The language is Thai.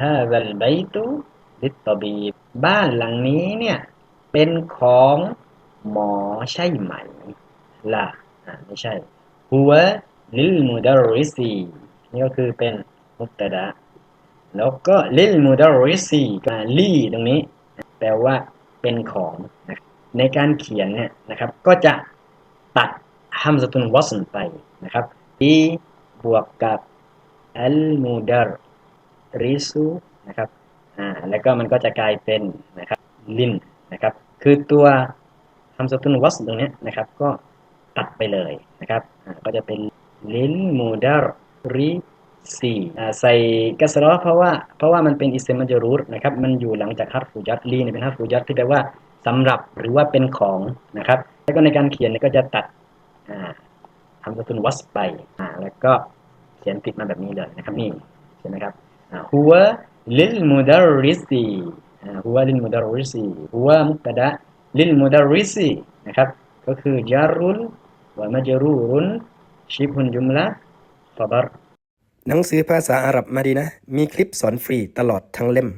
ฮาซัลไบตุลิตตบีบบ้านหลังนี้เนี่ยเป็นของหมอใช่ไหมล่ะไม่ใช่ฮัวลิลมุดารริซีนี่ก็คือเป็นมุบตะดะแล้วก็ลิลมุดารริซีลีตรงนี้แปลว่าเป็นของนะในการเขียนเนี่ยนะครับก็จะตัดฮัมซะตุนวัสลไปนะครับอีบวกกับอัลมุดารริซูนะครับแล้วก็มันก็จะกลายเป็นนะครับลินนะครับคือตัวฮัมซะตุนวัสลตรงนี้นะครับก็ตัดไปเลยนะครับก็จะเป็นลินมูดารริซีใส่กัสเราะห์เพราะว่ามันเป็นอิสมมัจรูรนะครับมันอยู่หลังจากฮัรฟุญัรลีเนี่ยเป็นฮัรฟุญัรที่แปลว่าสำหรับหรือว่าเป็นของนะครับแล้วก็ในการเขียนเนี่ยก็จะตัดฮัมซะตุนวัสไปแล้วก็เขียนติดมาแบบนี้เลยนะครับนี่ใช่ไหมครับฮัวลิลมุดารริซีฮัวลิลมุดารริซีฮัวมุบตะดะลิลมุดารริซีนะครับก็คือจารุนวะมัจรูรุนชิบฮุนจุมละฟะดรหนังสือภาษาอาหรับมาดีนะมีคลิปสอนฟรีตลอดทั้งเล่ม